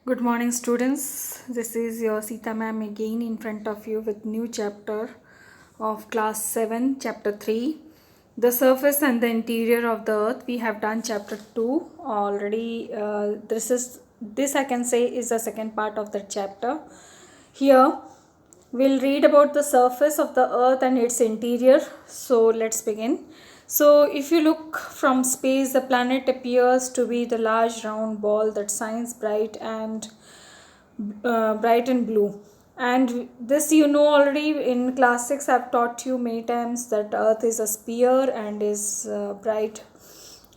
Good morning, students. This is your Sita ma'am again in front of you with new chapter of class 7, chapter 3, the surface and the interior of the earth. We have done chapter 2 already. This I can say is the second part of the chapter. Here we'll read about the surface of the earth and its interior. So let's begin. So if you look from space, the planet appears to be the large round ball that shines bright and blue. And this you know already in class 6. I've taught you many times that earth is a sphere and is bright,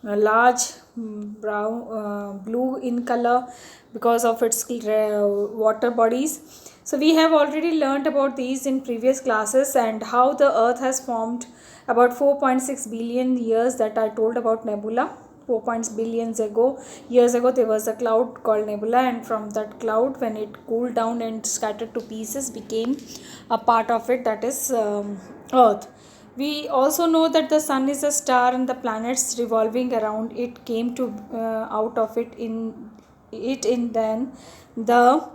large, brown, blue in color because of its water bodies. So we have already learned about these in previous classes and how the earth has formed about 4.6 billion years that I told about nebula. 4 billions years ago there was a cloud called nebula, and from that cloud, when it cooled down and scattered to pieces, became a part of it, that is earth. We also know that the sun is a star and the planets revolving around it came to out of it in then the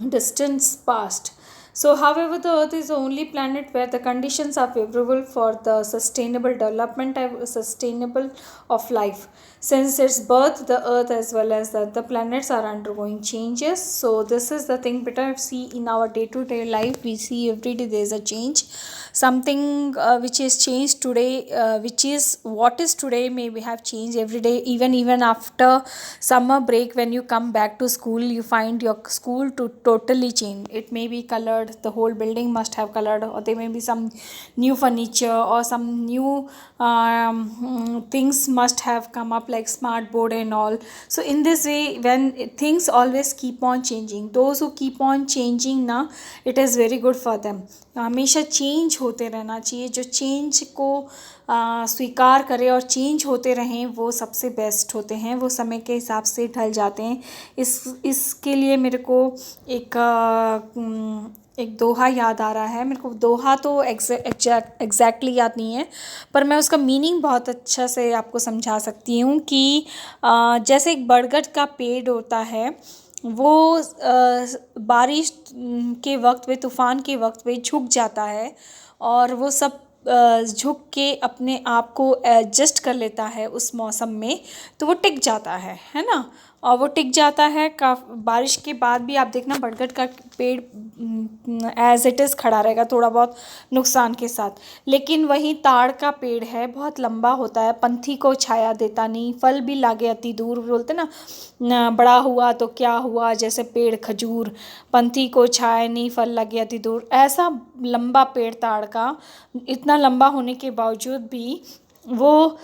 distance past. So, however, the Earth is the only planet where the conditions are favorable for the sustainable development and sustainable of life. Since its birth, the Earth as well as the planets are undergoing changes. So, this is the thing better see in our day-to-day life. We see every day there is a change. Something which is changed today, which is what is today, may we have changed every day. Even after summer break, when you come back to school, you find your school to totally change. It may be colored, the whole building must have colored, or there may be some new furniture or some new things must have come up, like smart board and all. So in this way, when things always keep on changing, those who keep on changing ना, it is very good for them. हमेशा change होते रहना चाहिए. जो change को स्वीकार करें और चेंज होते रहें, वो सबसे बेस्ट होते हैं. वो समय के हिसाब से ढल जाते हैं. इसके लिए मेरे को एक दोहा याद आ रहा है. मेरे को दोहा तो एग्जैक्टली याद नहीं है, पर मैं उसका मीनिंग बहुत अच्छा से आपको समझा सकती हूँ कि जैसे एक बरगद का पेड़ होता है, वो बारिश के वक्त में, तूफ़ान के वक्त में झुक जाता है और वो सब झुक के अपने आप को एडजस्ट कर लेता है उस मौसम में, तो वो टिक जाता है ना. और वो टिक जाता है बारिश के बाद भी. आप देखना बरगद का पेड़ एज इट इज़ खड़ा रहेगा, थोड़ा बहुत नुकसान के साथ. लेकिन वही ताड़ का पेड़ है, बहुत लंबा होता है, पंथी को छाया देता नहीं, फल भी लागे अति दूर. बोलते ना बड़ा हुआ तो क्या हुआ, जैसे पेड़ खजूर, पंथी को छाया नहीं, फल लगे अति दूर. ऐसा लंबा पेड़ ताड़ का, इतना लंबा होने के बावजूद भी वो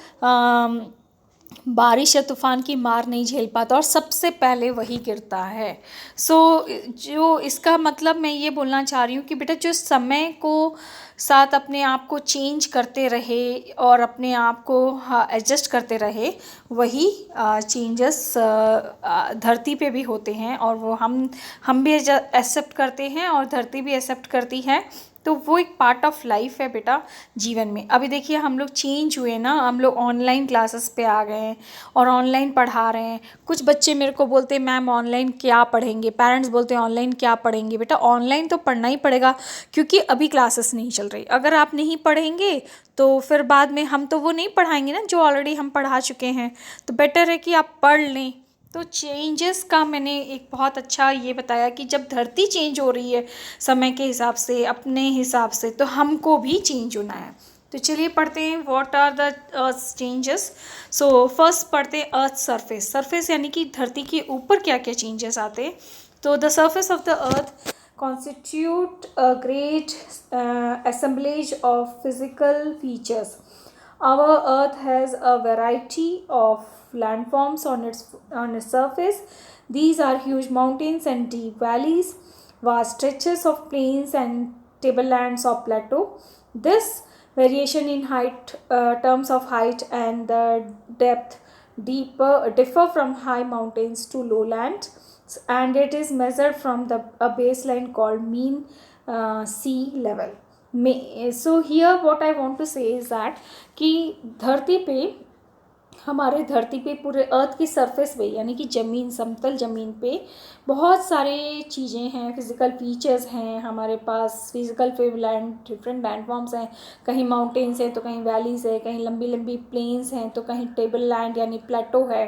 बारिश या तूफ़ान की मार नहीं झेल पाता और सबसे पहले वही गिरता है. जो इसका मतलब मैं ये बोलना चाह रही हूँ कि बेटा, जो समय को साथ अपने आप को चेंज करते रहे और अपने आप को एडजस्ट करते रहे, वही चेंजेस धरती पे भी होते हैं. और वो हम भी एक्सेप्ट करते हैं और धरती भी एक्सेप्ट करती है. तो वो एक पार्ट ऑफ लाइफ है बेटा जीवन में. अभी देखिए, हम लोग चेंज हुए ना, हम लोग ऑनलाइन क्लासेस पे आ गए हैं और ऑनलाइन पढ़ा रहे हैं. कुछ बच्चे मेरे को बोलते हैं मैम ऑनलाइन क्या पढ़ेंगे, पेरेंट्स बोलते हैं ऑनलाइन क्या पढ़ेंगे. बेटा, ऑनलाइन तो पढ़ना ही पड़ेगा, क्योंकि अभी क्लासेस नहीं चल रही. अगर आप नहीं पढ़ेंगे तो फिर बाद में हम तो वो नहीं पढ़ाएंगे ना जो ऑलरेडी हम पढ़ा चुके हैं. तो बेटर है कि आप पढ़ लें. तो चेंजेस का मैंने एक बहुत अच्छा ये बताया कि जब धरती चेंज हो रही है समय के हिसाब से, अपने हिसाब से, तो हमको भी चेंज होना है. तो चलिए पढ़ते हैं what are the earth changes. So first पढ़ते हैं अर्थ सरफेस. सरफेस यानी कि धरती के ऊपर क्या क्या चेंजेस आते हैं. तो the surface of the earth constitute a great assemblage of physical features. Our earth has a variety of landforms on its surface. These are huge mountains and deep valleys, vast stretches of plains and tablelands of plateau. This variation in height, terms of height and the depth, differ from high mountains to lowland, and it is measured from a baseline called mean sea level. So here what I want to say is that कि धरती पे हमारे धरती पे पूरे अर्थ की surface पे यानी कि ज़मीन, समतल ज़मीन पे बहुत सारे चीज़ें हैं, फिज़िकल फीचर्स हैं हमारे पास। फिज़िकल पे लैंड, डिफरेंट लैंड फॉर्म्स हैं, कहीं माउंटेन्स हैं तो कहीं वैलीज़ है, कहीं लंबी लंबी प्लेन्स हैं तो कहीं टेबल लैंड यानी प्लेटो है।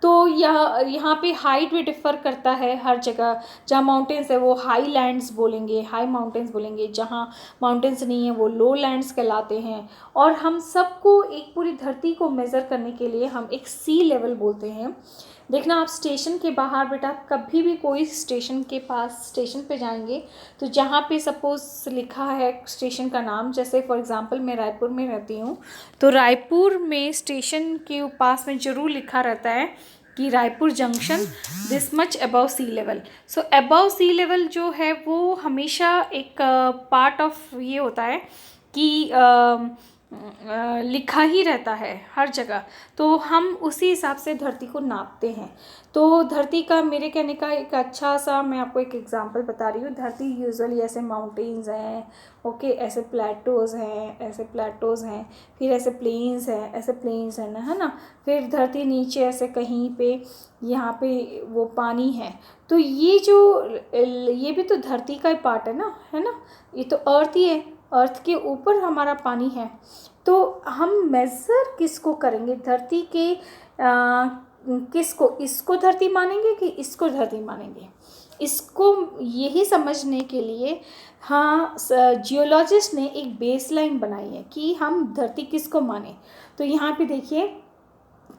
तो यहाँ पे हाइट भी डिफ़र करता है हर जगह। जहाँ माउंटेन्स है वो हाई लैंड्स बोलेंगे, हाई माउंटेन्स बोलेंगे, जहाँ माउंटेन्स नहीं है वो लो लैंड्स कहलाते हैं। और हम सबको एक पूरी धरती को मेज़र करने के लिए हम एक सी लेवल बोलते हैं। देखना, आप स्टेशन के बाहर बेटा कभी भी कोई स्टेशन के पास स्टेशन पे जाएंगे तो जहाँ पे सपोज़ लिखा है स्टेशन का नाम, जैसे फॉर एग्ज़ाम्पल मैं रायपुर में रहती हूँ, तो रायपुर में स्टेशन के पास में ज़रूर लिखा रहता है कि Raipur junction this much above sea level. So above sea level जो है वो हमेशा एक पार्ट ऑफ ये होता है कि लिखा ही रहता है हर जगह। तो हम उसी हिसाब से धरती को नापते हैं। तो धरती का, मेरे कहने का एक अच्छा सा मैं आपको एक एग्जांपल बता रही हूँ। धरती यूजुअली ऐसे माउंटेन्स हैं, ओके, ऐसे प्लेटोज़ हैं, ऐसे प्लेटोज़ हैं, फिर ऐसे प्लेन्स हैं, ऐसे प्लेन्स हैं ना, है ना। फिर धरती नीचे ऐसे कहीं पे यहाँ पे वो पानी है। तो ये भी तो धरती का ही पार्ट है ना। ये तो अर्थ ही है, अर्थ के ऊपर हमारा पानी है। तो हम मेज़र किसको करेंगे, धरती के किसको, इसको धरती मानेंगे कि इसको धरती मानेंगे? इसको यही समझने के लिए हाँ, जियोलॉजिस्ट ने एक बेसलाइन बनाई है कि हम धरती किसको माने। तो यहाँ पे देखिए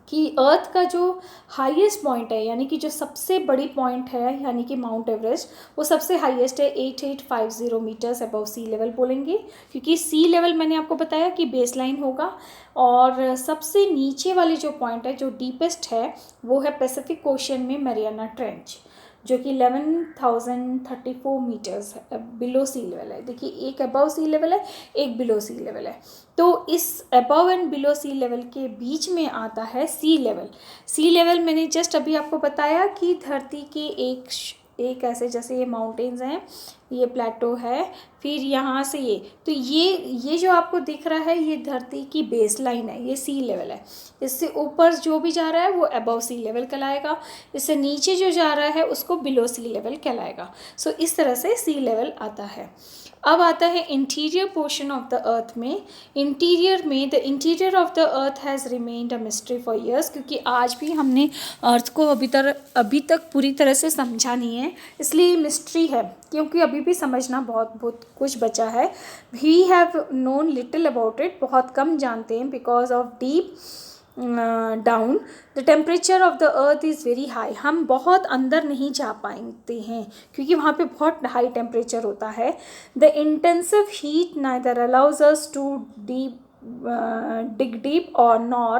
कि अर्थ का जो हाईएस्ट पॉइंट है, यानी कि जो सबसे बड़ी पॉइंट है, यानी कि माउंट एवरेस्ट, वो सबसे हाईएस्ट है 8850 मीटर्स अबव सी लेवल बोलेंगे, क्योंकि सी लेवल मैंने आपको बताया कि बेसलाइन होगा। और सबसे नीचे वाली जो पॉइंट है, जो डीपेस्ट है, वो है पैसिफिक ओशन में मैरियाना ट्रेंच, जो कि 11,034 मीटर्स बिलो सी लेवल है। देखिए, एक अबव सी लेवल है, एक बिलो सी लेवल है। तो इस above and below sea level के बीच में आता है सी लेवल। सी लेवल मैंने जस्ट अभी आपको बताया कि धरती के एक ऐसे, जैसे ये माउंटेन्स हैं, ये प्लेटो है, फिर यहाँ से तो ये जो आपको दिख रहा है ये धरती की बेस लाइन है, ये सी लेवल है। इससे ऊपर जो भी जा रहा है वो अबव सी लेवल कहलाएगा, इससे नीचे जो जा रहा है उसको बिलो सी लेवल कहलाएगा। सो इस तरह से सी लेवल आता है। अब आता है इंटीरियर पोर्शन ऑफ द अर्थ में। इंटीरियर में, the interior of the earth has remained a mystery for years, क्योंकि आज भी हमने अर्थ को अभी तक पूरी तरह से समझा नहीं है, इसलिए मिस्ट्री है, क्योंकि अभी भी समझना बहुत कुछ बचा है। We have known little about it, बहुत कम जानते हैं, because of deep down the temperature of the earth is very high. हम बहुत अंदर नहीं जा पाते हैं क्योंकि वहाँ पे बहुत हाई टेम्परेचर होता है। The intensive heat neither allows us to dig deep or nor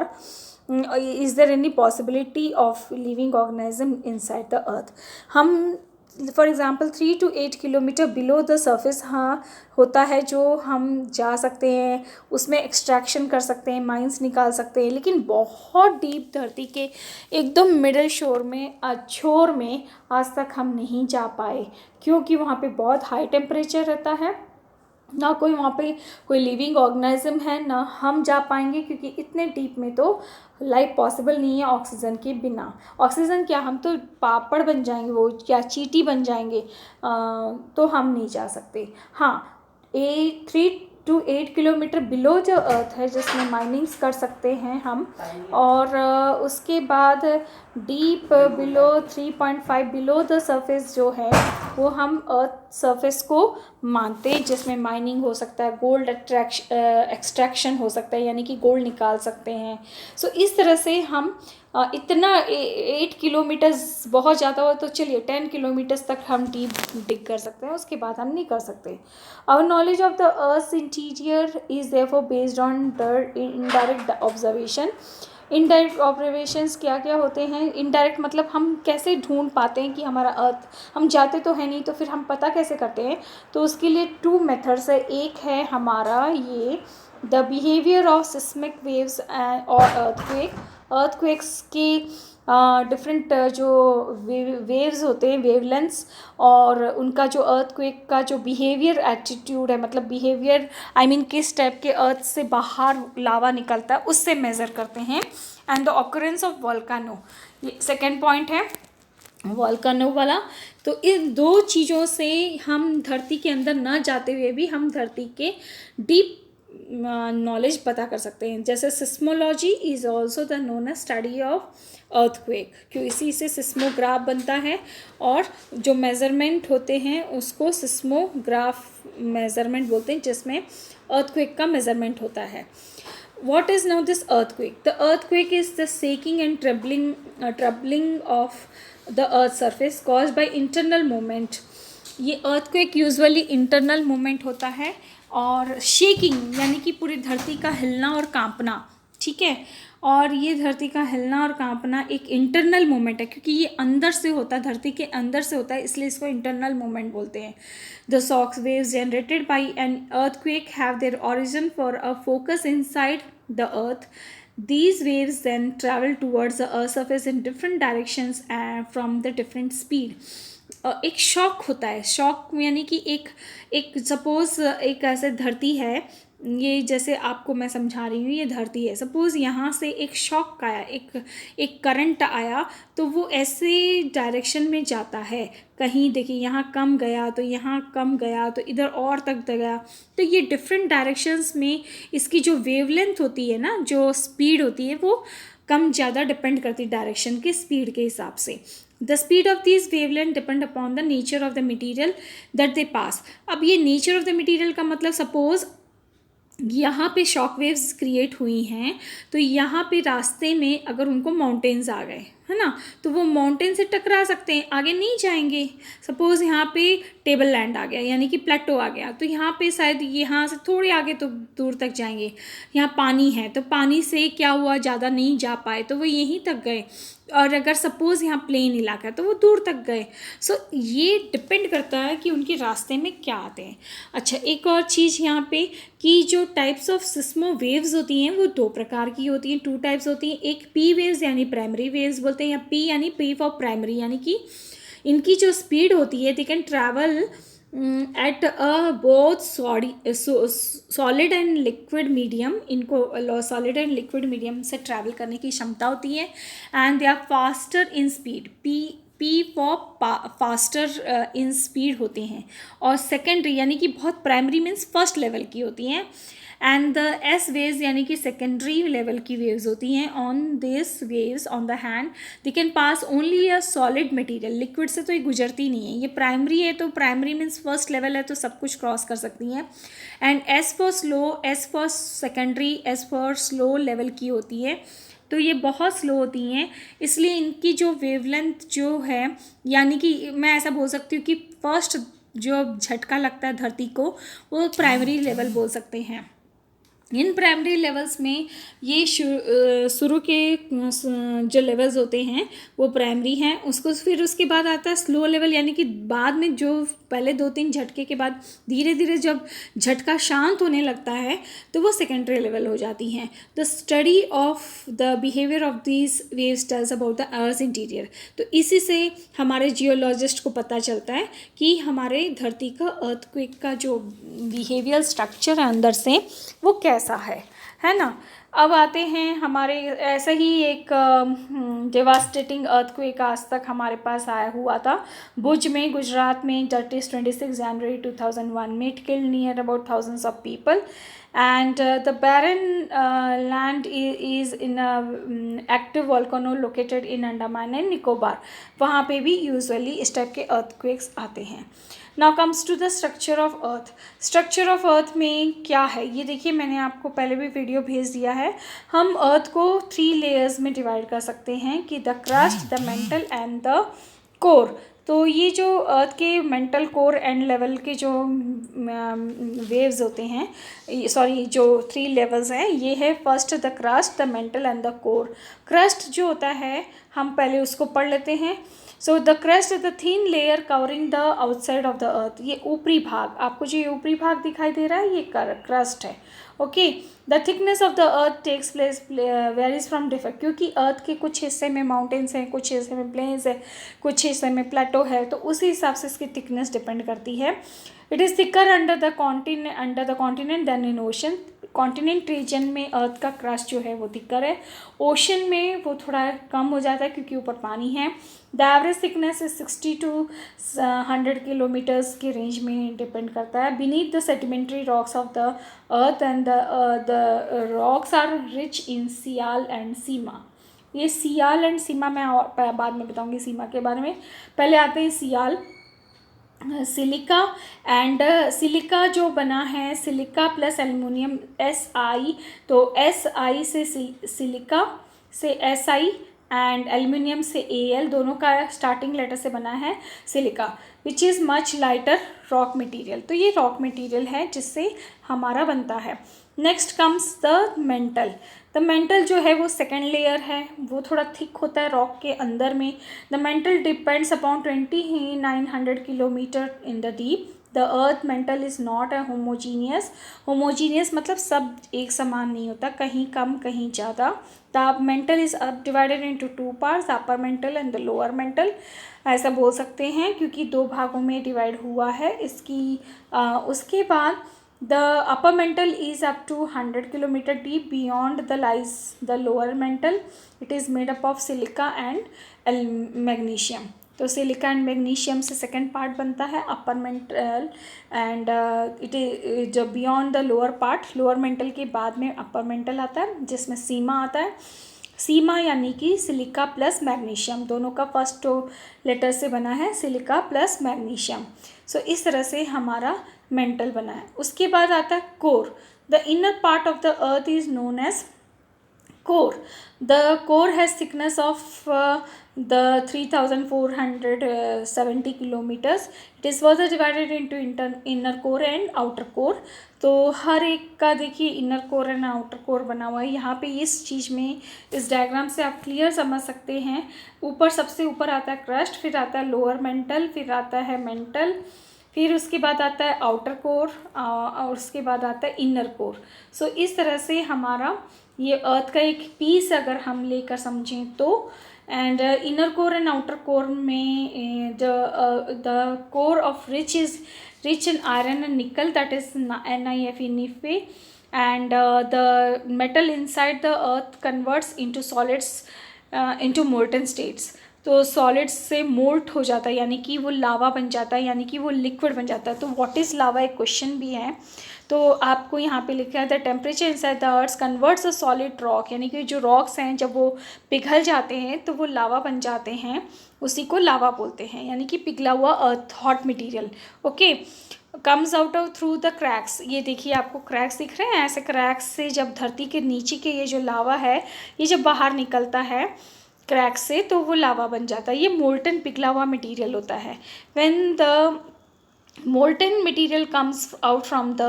is there any possibility of living organism inside the earth। हम for example 3 to 8 kilometre below the surface हाँ होता है, जो हम जा सकते हैं, उसमें एक्सट्रैक्शन कर सकते हैं, माइंस निकाल सकते हैं, लेकिन बहुत डीप धरती के एकदम मिडल छोर में आज तक हम नहीं जा पाए, क्योंकि वहाँ पे बहुत हाई टेम्परेचर रहता है, ना कोई वहाँ पे कोई लिविंग ऑर्गेनिज्म है, ना हम जा पाएंगे, क्योंकि इतने डीप में तो लाइफ पॉसिबल नहीं है ऑक्सीजन के बिना। ऑक्सीजन क्या, हम तो पापड़ बन जाएंगे, वो क्या चींटी बन जाएंगे, तो हम नहीं जा सकते। हाँ, 3 to 8 किलोमीटर बिलो जो अर्थ है, जिसमें माइनिंग्स कर सकते हैं हम, और उसके बाद deep below 3.5 below the surface जो है वो हम अर्थ सरफेस को मानते हैं, जिसमें माइनिंग हो सकता है, गोल्ड एक्सट्रैक्शन हो सकता है, यानी कि गोल्ड निकाल सकते हैं। सो इस तरह से हम इतना 8 किलोमीटर्स बहुत ज़्यादा हो तो चलिए 10 किलोमीटर्स तक हम डीप डिग कर सकते हैं, उसके बाद हम नहीं कर सकते। Our knowledge of the earth interior is therefore based on the indirect observation. Indirect observations क्या क्या होते हैं? इनडायरेक्ट मतलब हम कैसे ढूंढ पाते हैं कि हमारा अर्थ, हम जाते तो है नहीं, तो फिर हम पता कैसे करते हैं? तो उसके लिए 2 मेथड्स है। एक है हमारा ये the behaviour of seismic waves और अर्थक्वेक्स के डिफरेंट जो वेव्स होते हैं, वेवलेंथ्स, और उनका जो अर्थक्वेक का जो बिहेवियर एटीट्यूड है, मतलब बिहेवियर आई मीन किस टाइप के अर्थ से बाहर लावा निकलता है, उससे मेज़र करते हैं। एंड द ऑकरेंस ऑफ वॉल्कानो, ये सेकेंड पॉइंट है वॉल्कानो वाला। तो इन दो चीज़ों से हम धरती के अंदर ना जाते हुए भी हम धरती के डीप नॉलेज पता कर सकते हैं। जैसे seismology is also the known as study of earthquake, क्यों इसी से सिस्मोग्राफ बनता है, और जो मेज़रमेंट होते हैं उसको सिस्मोग्राफ मेज़रमेंट बोलते हैं, जिसमें अर्थक्वेक का मेज़रमेंट होता है। What is now this earthquake? The earthquake is the shaking and troubling of the earth's surface caused by internal movement. ये earthquake usually internal movement होता है, और shaking यानी कि पूरी धरती का हिलना और कांपना, ठीक है। और ये धरती का हिलना और कांपना एक इंटरनल मोमेंट है, क्योंकि ये अंदर से होता है, धरती के अंदर से होता है, इसलिए इसको इंटरनल मोमेंट बोलते हैं। The shock waves generated by an earthquake have their origin for a focus inside the earth. These waves then travel towards the earth surface in different directions and from the different speed. एक shock होता है, shock यानी कि एक suppose एक ऐसे धरती है, ये जैसे आपको मैं समझा रही हूँ, ये धरती है, सपोज़ यहाँ से एक शॉक आया, एक करंट आया, तो वो ऐसे डायरेक्शन में जाता है, कहीं देखिए यहाँ कम गया तो यहाँ कम गया तो इधर और तक गया। तो ये डिफरेंट डायरेक्शंस में इसकी जो वेवलेंथ होती है ना, जो स्पीड होती है, वो कम ज़्यादा डिपेंड करती है डायरेक्शन के स्पीड के हिसाब से। The speed of this wavelength depend upon the nature of the material that they pass. अब ये नेचर ऑफ द मटीरियल का मतलब, सपोज़ यहाँ पे शॉक वेव्स क्रिएट हुई हैं, तो यहाँ पे रास्ते में अगर उनको माउंटेन्स आ गए, है ना, तो वो माउंटेन से टकरा सकते हैं, आगे नहीं जाएंगे। सपोज़ यहाँ पे टेबल लैंड आ गया, यानी कि प्लेटो आ गया, तो यहाँ पे शायद यहाँ से थोड़े आगे तो दूर तक जाएंगे। यहाँ पानी है, तो पानी से क्या हुआ, ज़्यादा नहीं जा पाए, तो वो यहीं तक गए। और अगर सपोज़ यहाँ प्लेन इलाका है, तो वो दूर तक गए। सो ये डिपेंड करता है कि उनके रास्ते में क्या आते हैं। अच्छा, एक और चीज़ यहाँ पे कि जो टाइप्स ऑफ सिस्मो वेव्स होती हैं वो दो प्रकार की होती हैं, 2 टाइप्स होती हैं। एक पी वेव्स यानी प्राइमरी वेव्स बोलते हैं, या पी यानी पी फॉर प्राइमरी, यानी कि इनकी जो स्पीड होती है, they can travel at a both solid and liquid medium, इनको सॉलिड एंड लिक्विड मीडियम से ट्रैवल करने की क्षमता होती है। And they are faster in speed, P for faster in speed होते हैं। और सेकेंडरी यानी कि बहुत प्राइमरी मीन्स फर्स्ट लेवल की होती हैं। एंड द एस वेव्स यानी कि सेकेंडरी लेवल की वेव्स होती हैं। On this waves on the hand they can pass only a solid material, liquid से तो ये गुजरती नहीं है। ये प्राइमरी है, तो प्राइमरी मीन्स फर्स्ट लेवल है, तो सब कुछ क्रॉस कर सकती हैं। And S for slow, S for secondary, S for slow level की होती है, तो ये बहुत स्लो होती हैं, इसलिए इनकी जो वेवलेंथ जो है, यानी कि मैं ऐसा बोल सकती हूँ कि फर्स्ट जो झटका लगता है धरती को, वो प्राइमरी लेवल बोल सकते हैं। इन प्राइमरी लेवल्स में ये शुरू के जो लेवल्स होते हैं वो प्राइमरी हैं। उसको फिर उसके बाद आता है स्लो लेवल, यानी कि बाद में जो पहले 2-3 झटके के बाद धीरे धीरे जब झटका शांत होने लगता है तो वो सेकेंडरी लेवल हो जाती हैं। The study of the behaviour of these waves tells about the earth interior. तो इसी से हमारे जियोलॉजिस्ट को पता चलता है कि हमारे धरती का अर्थक्वेक का जो बिहेवियर स्ट्रक्चर है अंदर से वो कैसा है ना। अब आते हैं हमारे ऐसा ही एक डेवास्टेटिंग अर्थक्वेक आज तक हमारे पास आया हुआ था भुज में, गुजरात में, दैट इज 26 जनवरी 2001 में। It killed near about thousands of people and the barren land is in a active volcano located in Andaman and Nicobar। वहाँ पे भी यूजुअली इस टाइप के अर्थक्वेक्स आते हैं। Now comes to the structure of earth. Structure of earth में क्या है ये देखिए, मैंने आपको पहले भी वीडियो भेज दिया है। हम अर्थ को 3 लेयर्स में डिवाइड कर सकते हैं कि the crust, the mental and the core. तो ये जो अर्थ के मेंटल, कोर एंड लेवल के जो वेव्स होते हैं, सॉरी जो 3 लेवल्स हैं, ये है first the crust, the mental and the core. Crust जो होता है हम पहले उसको पढ़ लेते हैं। So the crust is the thin layer covering the outside of the अर्थ। ये ऊपरी भाग, आपको जो ये ऊपरी भाग दिखाई दे रहा है ये क्रस्ट है। Okay, the thickness of the earth takes place varies from different, क्योंकि अर्थ के कुछ हिस्से में माउंटेन्स हैं, कुछ हिस्से में प्लेन्स है, कुछ हिस्से में प्लेटो है, तो उसी हिसाब से इसकी थिकनेस डिपेंड करती है। It is thicker under the continent than in ocean. Continent region में अर्थ का क्रस्ट जो है वो थिकर है, ओशन में वो थोड़ा कम हो जाता है क्योंकि ऊपर पानी है। The average thickness is 60 to 100 kilometres के रेंज में डिपेंड करता है। Beneath the sedimentary rocks of the earth and the rocks are rich in sial and sima. ये सियाल एंड सीमा मैं बाद में बताऊंगी सीमा के बारे में। पहले आते हैं सियाल, सिलिका एंड सिलिका जो बना है सिलिका प्लस एल्युमिनियम SI, तो SI से सिलिका से SI एंड एल्युमिनियम से AL, दोनों का स्टार्टिंग लेटर से बना है silica, which is much lighter rock material. तो ये रॉक मटेरियल है जिससे हमारा बनता है। Next comes the mental. The mental जो है वो सेकेंड लेयर है, वो थोड़ा थिक होता है रॉक के अंदर में। The mental depends upon 2900 kilometre in the deep. The earth mental is not a homogeneous मतलब सब एक समान नहीं होता, कहीं कम कहीं ज़्यादा। The mental is divided into 2 parts, upper mantle and the lower mental, ऐसा बोल सकते हैं क्योंकि 2 भागों में डिवाइड हुआ है इसकी। उसके बाद the upper mantle is up to 100 kilometer deep, beyond the lies the lower mantle. It is made up of silica and magnesium. तो सिलिका एंड मैग्नीशियम से सेकेंड पार्ट बनता है upper mantle and it is जो beyond the lower part, lower mantle के बाद में upper mantle आता है जिसमें सीमा आता है। सीमा यानी कि सिलिका प्लस मैग्नीशियम, दोनों का फर्स्ट लेटर से बना है सिलिका प्लस मैग्नीशियम। सो इस तरह से हमारा मेंटल बना है। उसके बाद आता है core. The inner part of the earth is known as core. The core has thickness of the 3470 kilometers. It is further divided into inner core and outer core. तो हर एक का देखिए inner core and outer core बना हुआ है। यहाँ पे इस चीज़ में इस डायग्राम से आप क्लियर समझ सकते हैं। ऊपर सबसे ऊपर आता है क्रस्ट, फिर आता है लोअर मेंटल, फिर आता है मेंटल, फिर उसके बाद आता है आउटर कोर और उसके बाद आता है इनर कोर। सो इस तरह से हमारा ये अर्थ का एक पीस अगर हम लेकर समझें तो, and inner core and outer core में the core of rich in iron and nickel, that is NiFe, and the metal inside the earth converts into solids into molten states. तो सॉलिड्स से molt हो जाता है यानी कि वो लावा बन जाता है, यानी कि वो लिक्विड बन जाता है। तो व्हाट इज़ लावा एक क्वेश्चन भी है, तो आपको यहाँ पे लिखा है the temperature inside the earth converts a solid rock, यानी कि जो रॉक्स हैं जब वो पिघल जाते हैं तो वो लावा बन जाते हैं, उसी को लावा बोलते हैं, यानी कि पिघला हुआ earth hot material. Okay, comes out of through the cracks. ये देखिए आपको क्रैक्स दिख रहे हैं, ऐसे क्रैक्स से जब धरती के नीचे के ये जो लावा है ये जब बाहर निकलता है क्रैक से तो वो लावा बन जाता है। ये मोल्टन पिघला हुआ मटीरियल होता है। When the molten material comes out from the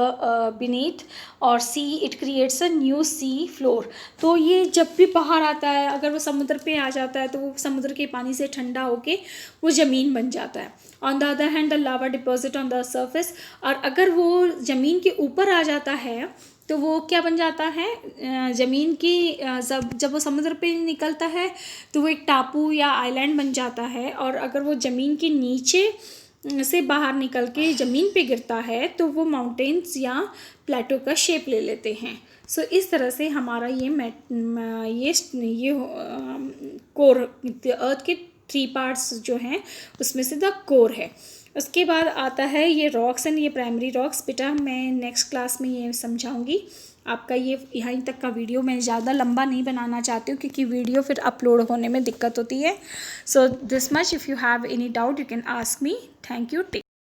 beneath और sea, it creates a new sea floor। तो ये जब भी बाहर आता है, अगर वो समुद्र पे आ जाता है तो वो समुद्र के पानी से ठंडा होके वो ज़मीन बन जाता है। On the other hand the lava deposit on the surface, और अगर वो ज़मीन के ऊपर आ जाता है तो वो क्या बन जाता है, ज़मीन की जब वो समुद्र पे निकलता है तो वो एक टापू या आइलैंड बन जाता है, और अगर वो ज़मीन के नीचे से बाहर निकल के ज़मीन पे गिरता है तो वो माउंटेन्स या प्लेटो का शेप ले लेते हैं। सो इस तरह से हमारा ये कोर अर्थ के 3 पार्ट्स जो हैं उसमें से द कोर है। उसके बाद आता है ये रॉक्स एंड ये प्राइमरी रॉक्स। बेटा मैं नेक्स्ट क्लास में ये समझाऊंगी। आपका ये यहीं तक का वीडियो मैं ज़्यादा लंबा नहीं बनाना चाहती हूँ क्योंकि वीडियो फिर अपलोड होने में दिक्कत होती है। So this much, if you have any doubt you can ask me. Thank you.